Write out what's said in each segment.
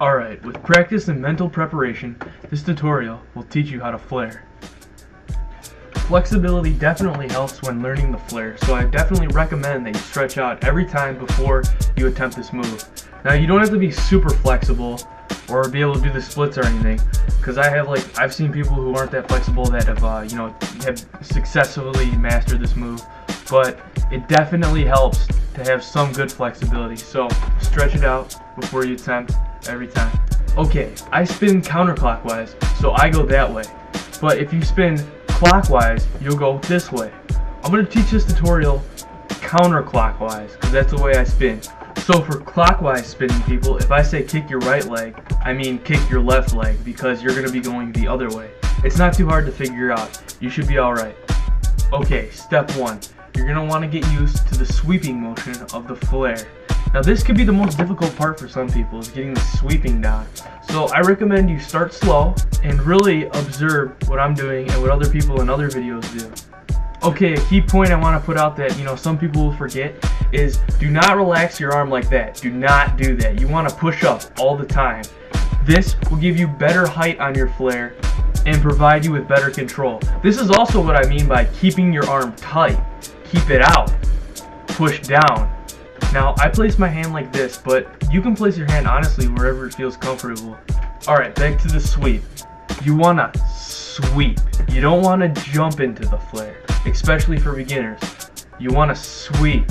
Alright, with practice and mental preparation, this tutorial will teach you how to flare. Flexibility definitely helps when learning the flare, so I definitely recommend that you stretch out every time before you attempt this move. Now you don't have to be super flexible or be able to do the splits or anything, because I've seen people who aren't that flexible that have successfully mastered this move, but it definitely helps to have some good flexibility, so stretch it out before you attempt every time. Okay, I spin counterclockwise, so I go that way, but if you spin clockwise, you'll go this way. I'm going to teach this tutorial counterclockwise because that's the way I spin. So for clockwise spinning people, if I say kick your right leg, I mean kick your left leg because you're going to be going the other way. It's not too hard to figure out. You should be alright. Okay, step 1. You're going to want to get used to the sweeping motion of the flare. Now this could be the most difficult part for some people, is getting the sweeping down. So I recommend you start slow and really observe what I'm doing and what other people in other videos do. Okay, a key point I want to put out that some people will forget is do not relax your arm like that. Do not do that. You want to push up all the time. This will give you better height on your flare and provide you with better control. This is also what I mean by keeping your arm tight. Keep it out. Push down. Now, I place my hand like this, but you can place your hand honestly wherever it feels comfortable. Alright, back to the sweep. You want to sweep. You don't want to jump into the flare, especially for beginners. You want to sweep.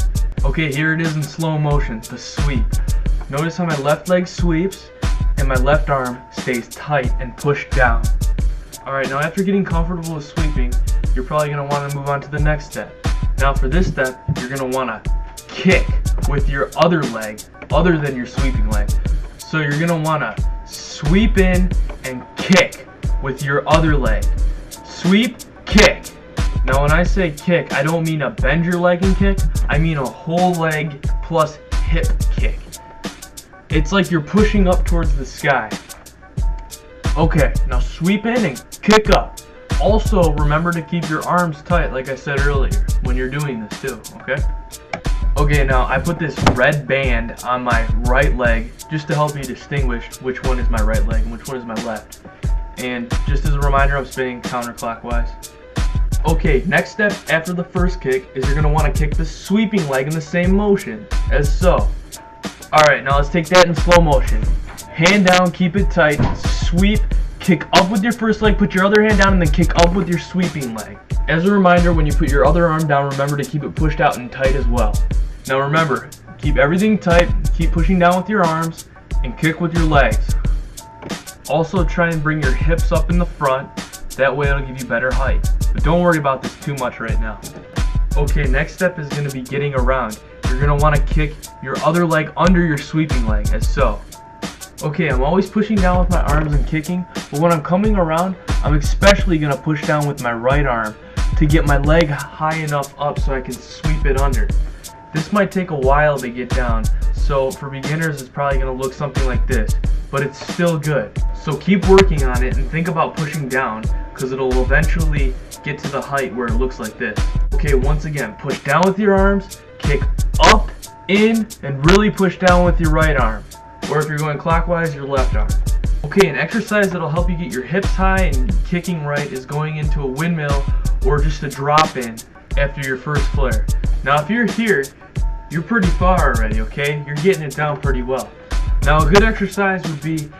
Okay, here it is in slow motion, the sweep. Notice how my left leg sweeps and my left arm stays tight and pushed down. Alright, now after getting comfortable with sweeping, you're probably going to want to move on to the next step. Now for this step, you're going to want to kick with your other leg other than your sweeping leg. So you're going to want to sweep in and kick with your other leg. Sweep, kick. Now when I say kick, I don't mean a bend your leg and kick, I mean a whole leg plus hip kick. It's like you're pushing up towards the sky. Okay, now sweep in and kick up. Also remember to keep your arms tight like I said earlier when you're doing this too, okay? Okay, now I put this red band on my right leg just to help me distinguish which one is my right leg and which one is my left. And just as a reminder, I'm spinning counterclockwise. Okay, next step after the first kick is you're going to want to kick the sweeping leg in the same motion, as so. Alright, now let's take that in slow motion. Hand down, keep it tight, sweep, kick up with your first leg, put your other hand down, and then kick up with your sweeping leg. As a reminder, when you put your other arm down, remember to keep it pushed out and tight as well. Now remember, keep everything tight, keep pushing down with your arms, and kick with your legs. Also try and bring your hips up in the front, that way it'll give you better height. But don't worry about this too much right now. Okay, next step is going to be getting around. You're going to want to kick your other leg under your sweeping leg, as so. Okay, I'm always pushing down with my arms and kicking, but when I'm coming around, I'm especially going to push down with my right arm to get my leg high enough up so I can sweep it under. This might take a while to get down, so for beginners it's probably going to look something like this, but it's still good. So keep working on it and think about pushing down, because it'll eventually get to the height where it looks like this. Okay, once again, push down with your arms, kick up, in, and really push down with your right arm. Or if you're going clockwise, your left arm. Okay, an exercise that'll help you get your hips high and kicking right is going into a windmill or just a drop in after your first flare. Now if you're here, you're pretty far already, okay? You're getting it down pretty well. Now a good exercise would be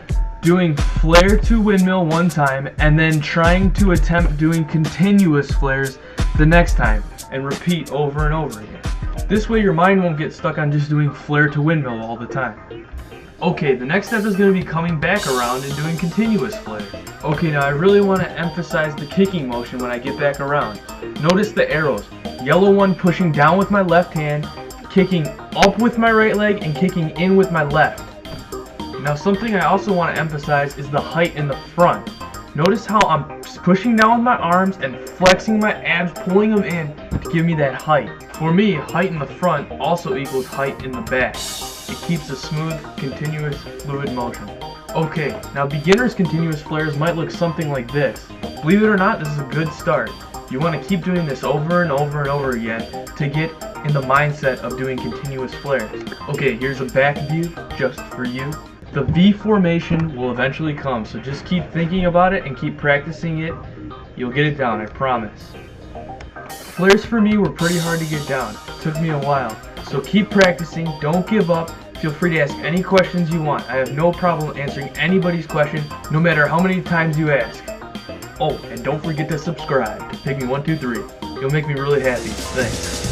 doing flare to windmill one time and then trying to attempt doing continuous flares the next time and repeat over and over again. This way your mind won't get stuck on just doing flare to windmill all the time. Okay, the next step is going to be coming back around and doing continuous flare. Okay, now I really want to emphasize the kicking motion when I get back around. Notice the arrows. Yellow one pushing down with my left hand, kicking up with my right leg, and kicking in with my left. Now something I also want to emphasize is the height in the front. Notice how I'm pushing down with my arms and flexing my abs, pulling them in to give me that height. For me, height in the front also equals height in the back. It keeps a smooth, continuous, fluid motion. Okay, now beginner's continuous flares might look something like this. Believe it or not, this is a good start. You want to keep doing this over and over and over again to get in the mindset of doing continuous flares. Okay, here's a back view just for you. The V formation will eventually come, so just keep thinking about it and keep practicing it. You'll get it down, I promise. Flares for me were pretty hard to get down. It took me a while. So keep practicing, don't give up. Feel free to ask any questions you want. I have no problem answering anybody's question, no matter how many times you ask. Oh, and don't forget to subscribe to Pygmy123. You'll make me really happy. Thanks.